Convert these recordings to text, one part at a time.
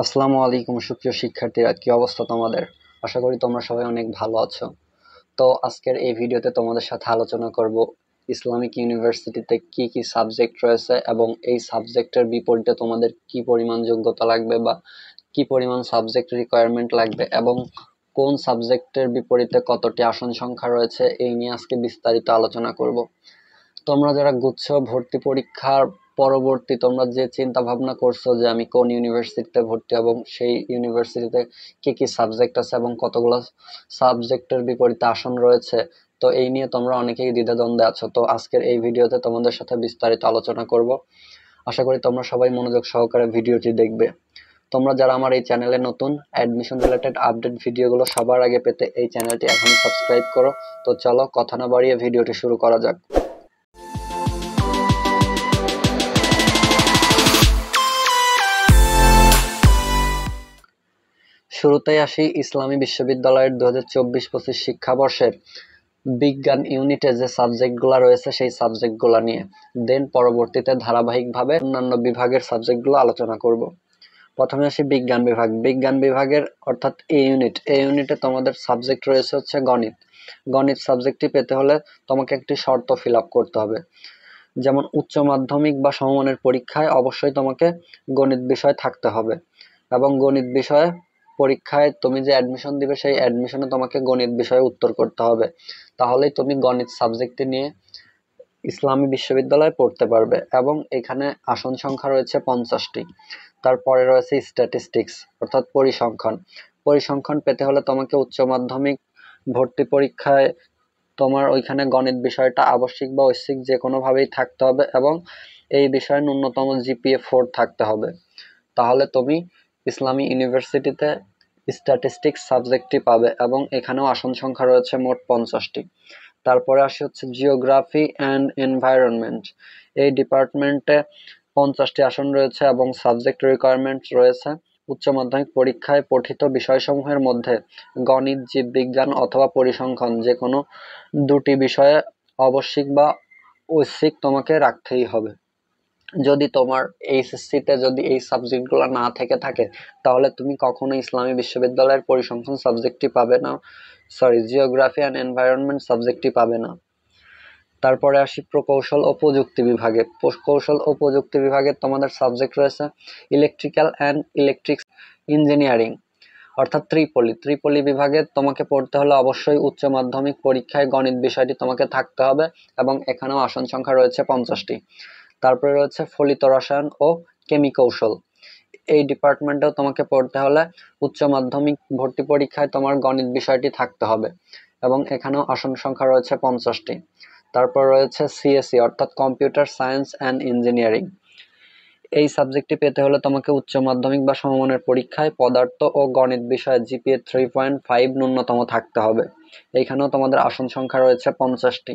আসসালামু আলাইকুম সুপ্রিয় শিক্ষার্থীরা, কি অবস্থা তোমাদের? আশা করি তোমরা সবাই অনেক ভালো আছো। তো আজকের এই ভিডিওতে তোমাদের সাথে আলোচনা করব ইসলামিক ইউনিভার্সিটিতে কি কি সাবজেক্ট রয়েছে এবং এই সাবজেক্টের বিপরীতে তোমাদের কি পরিমাণ যোগ্যতা লাগবে বা কি পরিমাণ সাবজেক্ট রিকোয়ারমেন্ট লাগবে এবং কোন সাবজেক্টের বিপরীতে কতটি আসন সংখ্যা রয়েছে, এই নিয়ে আজকে বিস্তারিত আলোচনা করব। তোমরা যারা গুচ্ছ ভর্তি পরীক্ষার পরবর্তী তোমরা যে চিন্তা ভাবনা করছো যে আমি কোন ইউনিভার্সিটিতে ভর্তি এবং সেই ইউনিভার্সিটিতে কি কি সাবজেক্ট আছে এবং কতগুলো সাবজেক্টের বিপরীতে আসন রয়েছে, তো এই নিয়ে তোমরা অনেকেই দ্বিধাদ্বন্দ্বে আছো। তো আজকের এই ভিডিওতে তোমাদের সাথে বিস্তারিত আলোচনা করব। আশা করি তোমরা সবাই মনোযোগ সহকারে ভিডিওটি দেখবে। তোমরা যারা আমার এই চ্যানেলে নতুন, অ্যাডমিশন রিলেটেড আপডেট ভিডিওগুলো সবার আগে পেতে এই চ্যানেলটি এখনই সাবস্ক্রাইব করো। তো চলো কথা না বাড়িয়ে ভিডিওটি শুরু করা যাক। শুরুতেই আসি ইসলামী বিশ্ববিদ্যালয়ের 2024-25 শিক্ষাবর্ষের বিজ্ঞান ইউনিটে যে সাবজেক্টগুলো রয়েছে সেই সাবজেক্টগুলো নিয়ে, দেন পরবর্তীতে ধারাবাহিকভাবে অন্যান্য বিভাগের সাবজেক্টগুলো আলোচনা করব। প্রথমে আসি বিজ্ঞান বিভাগ। বিজ্ঞান বিভাগের অর্থাৎ এই ইউনিটে তোমাদের সাবজেক্ট রয়েছে হচ্ছে গণিত। গণিত সাবজেক্টটি পেতে হলে তোমাকে একটি শর্ত ফিল আপ করতে হবে, যেমন উচ্চ মাধ্যমিক বা সমমানের পরীক্ষায় অবশ্যই তোমাকে গণিত বিষয় থাকতে হবে এবং গণিত বিষয়ে পরীক্ষায় তুমি যে অ্যাডমিশন দিবে সেই অ্যাডমিশনে তোমাকে গণিত বিষয়ে উত্তর করতে হবে, তাহলেই তুমি গণিত সাবজেক্টটি নিয়ে ইসলামী বিশ্ববিদ্যালয়ে পড়তে পারবে। এবং এখানে আসন সংখ্যা রয়েছে 50টি। তারপরে রয়েছে স্ট্যাটিস্টিক্স অর্থাৎ পরিসংখ্যান। পরিসংখ্যান পেতে হলে তোমাকে উচ্চ মাধ্যমিক ভর্তি পরীক্ষায় তোমার ওইখানে গণিত বিষয়টা আবশ্যিক বা ঐচ্ছিক যে কোনোভাবেই থাকতে হবে এবং এই বিষয়ে ন্যূনতম জিপিএ 4 থাকতে হবে, তাহলে তুমি ইসলামী ইউনিভার্সিটিতে স্ট্যাটিস্টিক্স সাবজেক্টটি পাবে এবং এখানেও আসন সংখ্যা রয়েছে মোট 50টি। তারপরে আসি হচ্ছে জিওগ্রাফি অ্যান্ড এনভায়রনমেন্ট। এই ডিপার্টমেন্টে 50টি আসন রয়েছে এবং সাবজেক্ট রিকোয়ারমেন্ট রয়েছে উচ্চ মাধ্যমিক পরীক্ষায় পঠিত বিষয়সমূহের মধ্যে গণিত, জীববিজ্ঞান অথবা পরিসংখ্যান যে কোনো দুটি বিষয়ে আবশ্যিক বা ঐচ্ছিক তোমাকে রাখতেই হবে। যদি তোমার এইচএসসিতে যদি এই সাবজেক্টগুলো না থেকে থাকে তাহলে তুমি কখনো ইসলামী বিশ্ববিদ্যালয়ের পরিসংখ্যান সাবজেক্টটি পাবে না, জিওগ্রাফি অ্যান্ড এনভায়রনমেন্ট সাবজেক্টটি পাবে না। তারপরে আসি প্রকৌশল ও প্রযুক্তি বিভাগে। প্রকৌশল ও প্রযুক্তি বিভাগে তোমাদের সাবজেক্ট রয়েছে ইলেকট্রিক্যাল অ্যান্ড ইলেকট্রিক্স ইঞ্জিনিয়ারিং অর্থাৎ ত্রিপলি বিভাগে তোমাকে পড়তে হলে অবশ্যই উচ্চ মাধ্যমিক পরীক্ষায় গণিত বিষয়টি তোমাকে থাকতে হবে এবং এখানেও আসন সংখ্যা রয়েছে 50টি। তারপরে রয়েছে ফলিত রসায়ন ও কেমিকৌশল। এই ডিপার্টমেন্টেও তোমাকে পড়তে হলে উচ্চ মাধ্যমিক ভর্তি পরীক্ষায় তোমার গণিত বিষয়টি থাকতে হবে এবং এখানেও আসন সংখ্যা রয়েছে 50টি। তারপর রয়েছে সিএসসি অর্থাৎ কম্পিউটার সায়েন্স অ্যান্ড ইঞ্জিনিয়ারিং। এই সাবজেক্টটি পেতে হলে তোমাকে উচ্চ মাধ্যমিক বা সমমানের পরীক্ষায় পদার্থ ও গণিত বিষয়ে জিপিএ 3.5 ন্যূনতম থাকতে হবে। এইখানেও তোমাদের আসন সংখ্যা রয়েছে 50টি।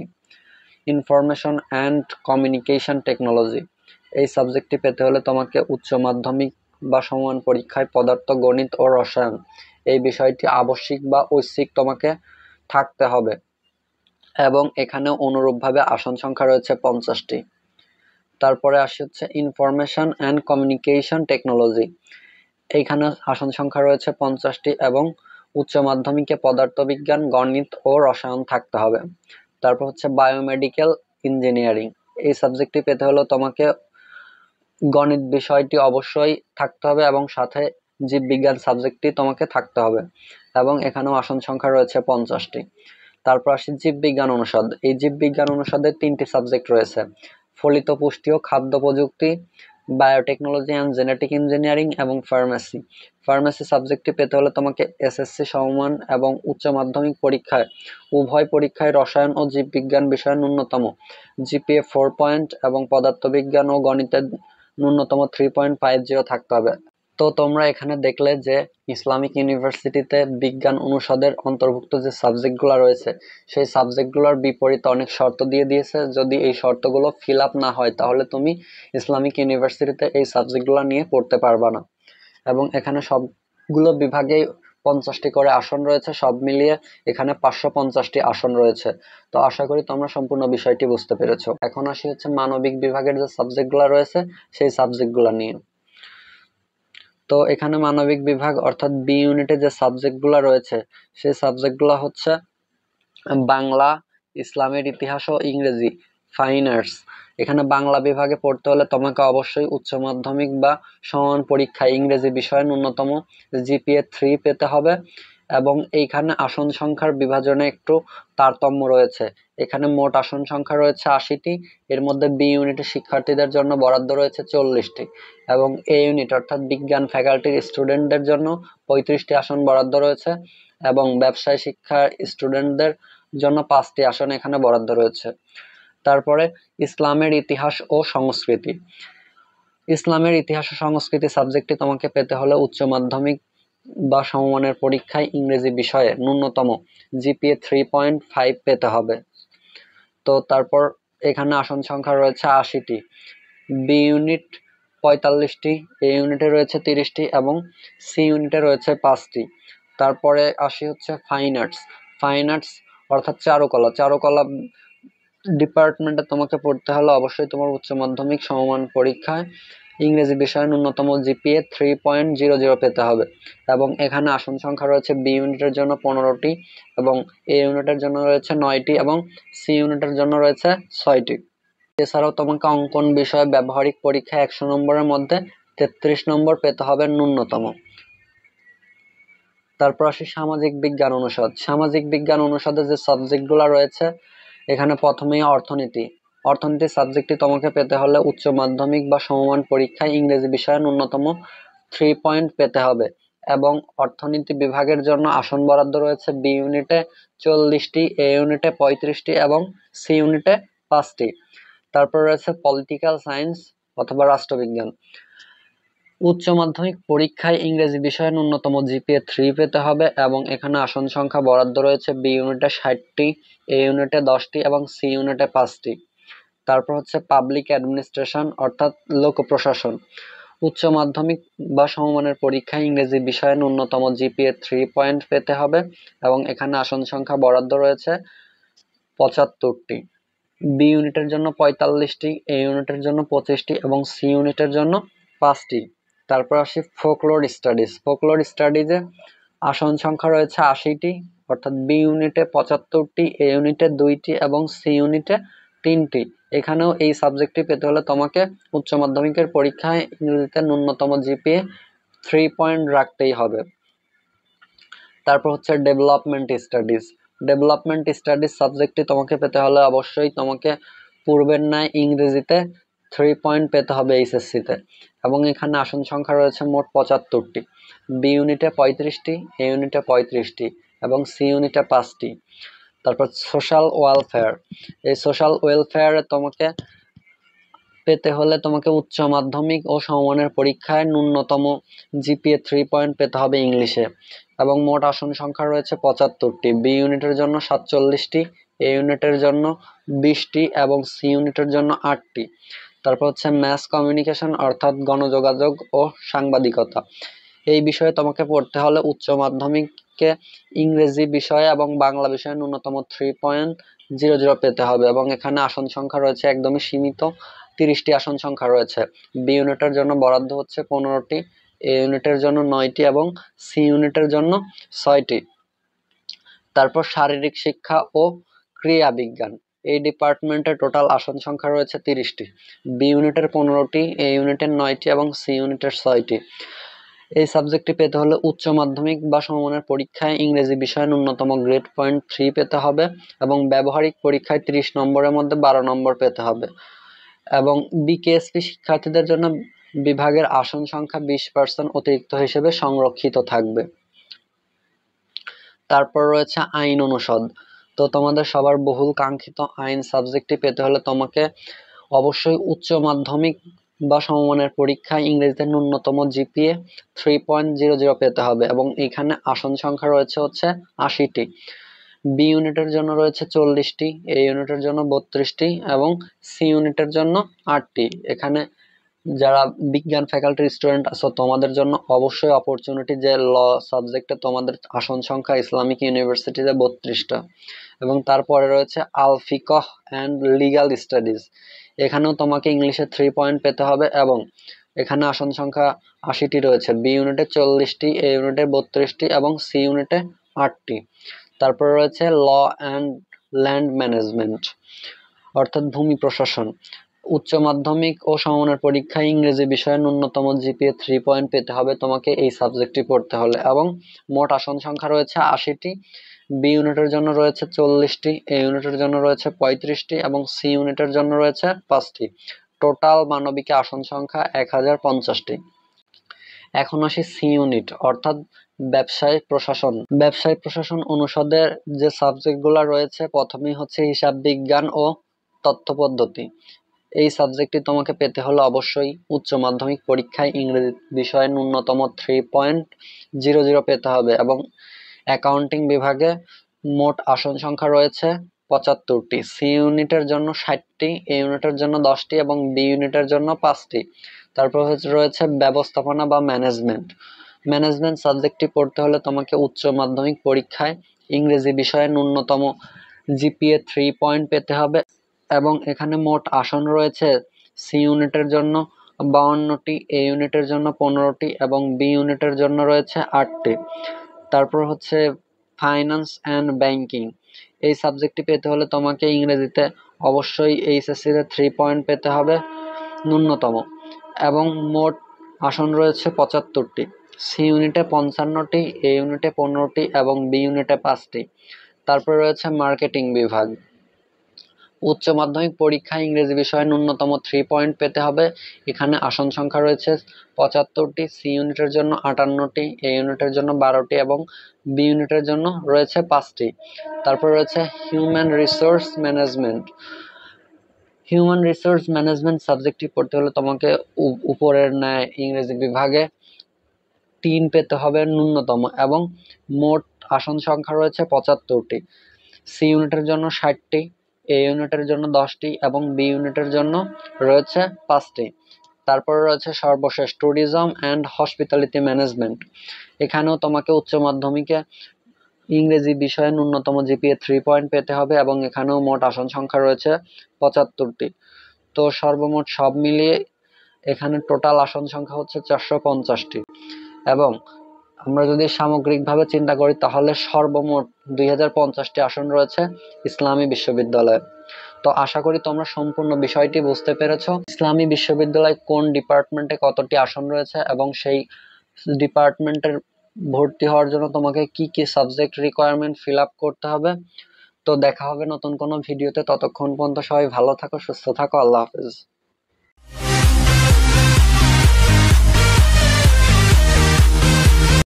Information and communication technology. এই সাবজেক্টটি পেতে হলে তোমাকে উচ্চ মাধ্যমিক বা সমমান পরীক্ষায় পদার্থ, গণিত ও রসায়ন এই বিষয়টি আবশ্যিক বা ঐচ্ছিক তোমাকে থাকতে হবে এবং এখানেও অনুরূপভাবে আসন সংখ্যা রয়েছে 50টি। তারপরে আসে হচ্ছে ইনফরমেশন অ্যান্ড কমিউনিকেশন টেকনোলজি। এইখানে আসন সংখ্যা রয়েছে 50টি এবং উচ্চ মাধ্যমিকে পদার্থবিজ্ঞান, গণিত ও রসায়ন থাকতে হবে। তারপর হচ্ছে বায়োমেডিক্যাল ইঞ্জিনিয়ারিং। এই সাবজেক্টটি পেতে হলে তোমাকে গণিত বিষয়টি অবশ্যই থাকতে হবে এবং সাথে জীববিজ্ঞান সাবজেক্টটি তোমাকে থাকতে হবে এবং এখানেও আসন সংখ্যা রয়েছে 50টি। তারপর আসি জীববিজ্ঞান অনুষদ। এই জীববিজ্ঞান অনুষদের 3টি সাবজেক্ট রয়েছে ফলিত পুষ্টি ও খাদ্য প্রযুক্তি, বায়োটেকনোলজি অ্যান্ড জেনেটিক ইঞ্জিনিয়ারিং এবং ফার্মেসি। ফার্মেসি সাবজেক্টটি পেতে হলে তোমাকে এসএসসি সমমান এবং উচ্চ মাধ্যমিক পরীক্ষায় উভয় পরীক্ষায় রসায়ন ও জীববিজ্ঞান বিষয়ে ন্যূনতম জিপিএ 4 পয়েন্ট এবং পদার্থবিজ্ঞান ও গণিতের ন্যূনতম 3.50 থাকতে হবে। তো তোমরা এখানে দেখলে যে ইসলামিক ইউনিভার্সিটিতে বিজ্ঞান অনুষদের অন্তর্ভুক্ত যে সাবজেক্টগুলো রয়েছে সেই সাবজেক্টগুলোর বিপরীতে অনেক শর্ত দিয়ে দিয়েছে। যদি এই শর্তগুলো ফিল আপ না হয় তাহলে তুমি ইসলামিক ইউনিভার্সিটিতে এই সাবজেক্টগুলো নিয়ে পড়তে পারবা না এবং এখানে সবগুলো বিভাগেই 50টি করে আসন রয়েছে, সব মিলিয়ে এখানে 550টি আসন রয়েছে। তো আশা করি তোমরা সম্পূর্ণ বিষয়টি বুঝতে পেরেছো। এখন আসি হচ্ছে মানবিক বিভাগের যে সাবজেক্টগুলো রয়েছে সেই সাবজেক্টগুলো নিয়ে। তো এখানে মানবিক বিভাগ অর্থাৎ বি ইউনিটে যে সাবজেক্টগুলো রয়েছে সেই সাবজেক্টগুলো হচ্ছে বাংলা, ইসলামের ইতিহাস ও ইংরেজি, ফাইন আর্টস। এখানে বাংলা বিভাগে পড়তে হলে তোমাকে অবশ্যই উচ্চ মাধ্যমিক বা সমান পরীক্ষায় ইংরেজি বিষয়ে ন্যূনতম জিপিএ 3 পেতে হবে, এবং এইখানে আসন সংখ্যার বিভাজনে একটু তারতম্য রয়েছে। এখানে মোট আসন সংখ্যা রয়েছে 80টি, এর মধ্যে বি ইউনিটের শিক্ষার্থীদের জন্য বরাদ্দ রয়েছে 40টি, এবং এ ইউনিট অর্থাৎ বিজ্ঞান ফ্যাকাল্টির স্টুডেন্টদের জন্য 35টি আসন বরাদ্দ রয়েছে, এবং ব্যবসায় শিক্ষার স্টুডেন্টদের জন্য 5টি আসন এখানে বরাদ্দ রয়েছে। তারপরে ইসলামের ইতিহাস ও সংস্কৃতি। ইসলামের ইতিহাস ও সংস্কৃতি সাবজেক্টটি তোমাকে পেতে হলে উচ্চ মাধ্যমিক বা সমমানের পরীক্ষায় ইংরেজি বিষয়ে ন্যূনতম জিপিএ 3.5 পেতে হবে। তো তারপর এখানে আসন সংখ্যা রয়েছে 80টি, বি ইউনিট 45টি, এ ইউনিটে রয়েছে 30টি, এবং সি ইউনিটে রয়েছে 5টি। তারপরে আসি হচ্ছে ফাইন আর্টস। ফাইন আর্টস অর্থাৎ চারুকলা ডিপার্টমেন্টে তোমাকে পড়তে হলে অবশ্যই তোমার উচ্চ মাধ্যমিক সমমান পরীক্ষায় ইংরেজি বিষয়ে ন্যূনতম জিপিএ 3.00 পেতে হবে, এবং এখানে আসন সংখ্যা রয়েছে বি ইউনিটের জন্য 15টি, এবং এ ইউনিটের জন্য রয়েছে 9টি, এবং সি ইউনিটের জন্য রয়েছে 6টি। এছাড়াও তোমাকে অঙ্কন বিষয়ে ব্যবহারিক পরীক্ষায় 100 নম্বরের মধ্যে 33 নম্বর পেতে হবে ন্যূনতম। তারপর আসি সামাজিক বিজ্ঞান অনুষদ। সামাজিক বিজ্ঞান অনুষদে যে সাবজেক্টগুলো রয়েছে, এখানে প্রথমেই অর্থনীতি। অর্থনীতি সাবজেক্টটি তোমাকে পেতে হলে উচ্চ মাধ্যমিক বা সমমান পরীক্ষায় ইংরেজি বিষয়ে ন্যূনতম 3 পয়েন্ট পেতে হবে, এবং অর্থনীতি বিভাগের জন্য আসন বরাদ্দ রয়েছে বি ইউনিটে 40টি, এ ইউনিটে 35টি, এবং সি ইউনিটে 5টি। তারপর রয়েছে পলিটিক্যাল সায়েন্স অথবা রাষ্ট্রবিজ্ঞান। উচ্চ মাধ্যমিক পরীক্ষায় ইংরেজি বিষয়ে ন্যূনতম জিপিএ 3 পেতে হবে, এবং এখানে আসন সংখ্যা বরাদ্দ রয়েছে বি ইউনিটে 60টি, এ ইউনিটে 10টি, এবং সি ইউনিটে 5টি। তারপর হচ্ছে পাবলিক অ্যাডমিনিস্ট্রেশন অর্থাৎ লোক প্রশাসন। উচ্চ মাধ্যমিক বা সমমানের পরীক্ষায় ইংরেজি বিষয়ে ন্যূনতম জিপিএ 3 পয়েন্ট পেতে হবে, এবং এখানে আসন সংখ্যা বরাদ্দ রয়েছে 75টি, বি ইউনিটের জন্য 45টি, এ ইউনিটের জন্য 25টি, এবং সি ইউনিটের জন্য 5টি। তারপর আসি ফোকলোর স্টাডিজ। ফোকলোর স্টাডিজে আসন সংখ্যা রয়েছে 80টি, অর্থাৎ বি ইউনিটে 75টি, এ ইউনিটে 2টি, এবং সি ইউনিটে 3টি। এখানেও এই সাবজেক্টটি পেতে হলে তোমাকে উচ্চ মাধ্যমিকের পরীক্ষায় ইংরেজিতে ন্যূনতম জিপিএ 3 পয়েন্ট রাখতেই হবে। তারপর হচ্ছে ডেভেলপমেন্ট স্টাডিজ। ডেভেলপমেন্ট স্টাডিজ সাবজেক্টটি তোমাকে পেতে হলে অবশ্যই তোমাকে পূর্বের ন্যায় ইংরেজিতে 3 পয়েন্ট পেতে হবে এইচএসসিতে, এবং এখানে আসন সংখ্যা রয়েছে মোট 75টি, বি ইউনিটে 35টি, এ ইউনিটে 35টি, এবং সি ইউনিটে 5টি। তারপর সোশ্যাল ওয়েলফেয়ার। এই সোশ্যাল ওয়েলফেয়ারে তোমাকে পেতে হলে তোমাকে উচ্চ মাধ্যমিক ও সমমানের পরীক্ষায় ন্যূনতম জিপিএ 3 পয়েন্ট পেতে হবে ইংলিশে, এবং মোট আসন সংখ্যা রয়েছে 75টি, বি ইউনিটের জন্য 47টি, এ ইউনিটের জন্য 20টি, এবং সি ইউনিটের জন্য 8টি। তারপর হচ্ছে ম্যাস কমিউনিকেশন অর্থাৎ গণযোগাযোগ ও সাংবাদিকতা। এই বিষয়ে তোমাকে পড়তে হলে উচ্চ মাধ্যমিকে ইংরেজি বিষয়ে এবং বাংলা বিষয়ে ন্যূনতম 3.00 পেতে হবে, এবং এখানে আসন সংখ্যা রয়েছে একদমই সীমিত, 30টি আসন সংখ্যা রয়েছে। বি ইউনিটের জন্য বরাদ্দ হচ্ছে 15টি, এ ইউনিটের জন্য 9টি, এবং সি ইউনিটের জন্য 6টি। তারপর শারীরিক শিক্ষা ও ক্রিয়া বিজ্ঞান। এই ডিপার্টমেন্টের টোটাল আসন সংখ্যা রয়েছে 30টি, বি ইউনিটের 15টি, এ ইউনিটের 9টি, এবং সি ইউনিটের 6টি। এই সাবজেক্টটি পেতে হলে উচ্চ মাধ্যমিক বা সমমানের পরীক্ষায় ইংরেজি বিষয়ে ন্যূনতম গ্রেড পয়েন্ট 3 পেতে হবে, এবং ব্যবহারিক পরীক্ষায় 30 নম্বরের মধ্যে 12 নম্বর পেতে হবে, এবং বিকেএসপি শিক্ষার্থীদের জন্য বিভাগের আসন সংখ্যা 20% অতিরিক্ত হিসেবে সংরক্ষিত থাকবে। তারপর রয়েছে আইন অনুষদ। তো তোমাদের সবার বহুল কাঙ্ক্ষিত আইন সাবজেক্টটি পেতে হলে তোমাকে অবশ্যই উচ্চ মাধ্যমিক বা সমমানের পরীক্ষায় ইংরেজিতে ন্যূনতম জিপিএ 3.00 পেতে হবে, এবং এখানে আসন সংখ্যা রয়েছে হচ্ছে 80টি, বি ইউনিটের জন্য রয়েছে 40টি, এ ইউনিটের জন্য 32টি, এবং সি ইউনিটের জন্য 8টি। এখানে যারা বিজ্ঞান ফ্যাকাল্টির স্টুডেন্ট আছো তোমাদের জন্য অবশ্যই অপরচুনিটি যে ল সাবজেক্টে তোমাদের আসন সংখ্যা ইসলামিক ইউনিভার্সিটিতে 32টা, এবং তারপরে রয়েছে আল ফিকহ অ্যান্ড লিগ্যাল স্টাডিজ। এখানেও তোমাকে ইংলিশে 3 পয়েন্ট পেতে হবে, এবং এখানে আসন সংখ্যা 80টি রয়েছে, বি ইউনিটে 40টি, এ ইউনিটে 32টি এবং সি ইউনিটে 8টি। তারপর রয়েছে ল অ্যান্ড ল্যান্ড ম্যানেজমেন্ট অর্থাৎ ভূমি প্রশাসন। উচ্চ মাধ্যমিক ও সমমানের পরীক্ষায় ইংরেজি বিষয়ে ন্যূনতম জিপিএ 3 পয়েন্ট পেতে হবে তোমাকে এই সাবজেক্টটি পড়তে হলে, এবং মোট আসন সংখ্যা রয়েছে 80টি, বি ইউনিটের জন্য রয়েছে 40টি, এ ইউনিটের জন্য রয়েছে 35টি এবং সি ইউনিটের জন্য রয়েছে 5টি। টোটাল মানবিকে আসন সংখ্যা 1050টি। এখন আসি সি ইউনিট অর্থাৎ ব্যবসায় প্রশাসন। ব্যবসায় প্রশাসন অনুষদের যে সাবজেক্টগুলো রয়েছে, প্রথমেই হচ্ছে হিসাব বিজ্ঞান ও তথ্য পদ্ধতি। এই সাবজেক্টটি তোমাকে পেতে হলে অবশ্যই উচ্চ মাধ্যমিক পরীক্ষায় ইংরেজি বিষয়ে ন্যূনতম 3.00 পেতে হবে, এবং অ্যাকাউন্টিং বিভাগে মোট আসন সংখ্যা রয়েছে 75টি, সি ইউনিটের জন্য 60টি, এ ইউনিটের জন্য 10টি এবং বি ইউনিটের জন্য 5টি। তারপর রয়েছে ব্যবস্থাপনা বা ম্যানেজমেন্ট। ম্যানেজমেন্ট সাবজেক্টটি পড়তে হলে তোমাকে উচ্চ মাধ্যমিক পরীক্ষায় ইংরেজি বিষয়ে ন্যূনতম জিপিএ 3 পয়েন্ট পেতে হবে, এবং এখানে মোট আসন রয়েছে সি ইউনিটের জন্য 52টি, এ ইউনিটের জন্য 15টি এবং বি ইউনিটের জন্য রয়েছে 8টি। তারপর হচ্ছে ফাইন্যান্স অ্যান্ড ব্যাংকিং। এই সাবজেক্টটি পেতে হলে তোমাকে ইংরেজিতে অবশ্যই এইচএসসিতে 3 পয়েন্ট পেতে হবে ন্যূনতম, এবং মোট আসন রয়েছে 75টি, সি ইউনিটে 55টি, এ ইউনিটে 15টি এবং বি ইউনিটে 5টি। তারপর রয়েছে মার্কেটিং বিভাগ। উচ্চ মাধ্যমিক পরীক্ষায় ইংরেজি বিষয়ে ন্যূনতম 3 পয়েন্ট পেতে হবে। এখানে আসন সংখ্যা রয়েছে 75টি, সি ইউনিটের জন্য 58টি, এ ইউনিটের জন্য 12টি এবং বি ইউনিটের জন্য রয়েছে 5টি। তারপর রয়েছে human resource management. Human resource management সাবজেক্টটি পড়তে হলে তোমাকে উপরের ন্যায় ইংরেজি বিভাগে 3 পেতে হবে ন্যূনতম, এবং মোট আসন সংখ্যা রয়েছে 75টি, সি ইউনিটের জন্য 60টি, এ ইউনিটের জন্য 10টি এবং বি ইউনিটের জন্য রয়েছে 5টি। তারপরে রয়েছে সর্বশেষ ট্যুরিজম অ্যান্ড হসপিটালিটি ম্যানেজমেন্ট। এখানেও তোমাকে উচ্চ মাধ্যমিকে ইংরেজি বিষয়ে ন্যূনতম জিপিএ 3 পয়েন্ট পেতে হবে, এবং এখানেও মোট আসন সংখ্যা রয়েছে 75টি। তো সর্বমোট সব মিলিয়ে এখানে টোটাল আসন সংখ্যা হচ্ছে 450টি, এবং আমরা যদি সামগ্রিকভাবে চিন্তা করি তাহলে সর্বমোট 2050টি আসন রয়েছে ইসলামী বিশ্ববিদ্যালয়ে। তো আশা করি তোমরা সম্পূর্ণ বিষয়টি বুঝতে পেরেছো। ইসলামী বিশ্ববিদ্যালয় কোন ডিপার্টমেন্টে কতটি আসন রয়েছে এবং সেই ডিপার্টমেন্টের ভর্তি হওয়ার জন্য তোমাকে কি কি সাবজেক্ট রিকোয়ারমেন্ট ফিল আপ করতে হবে। তো দেখা হবে নতুন কোনো ভিডিওতে, ততক্ষণ পর্যন্ত সবাই ভালো থাকো, সুস্থ থাকো, আল্লাহ হাফেজ।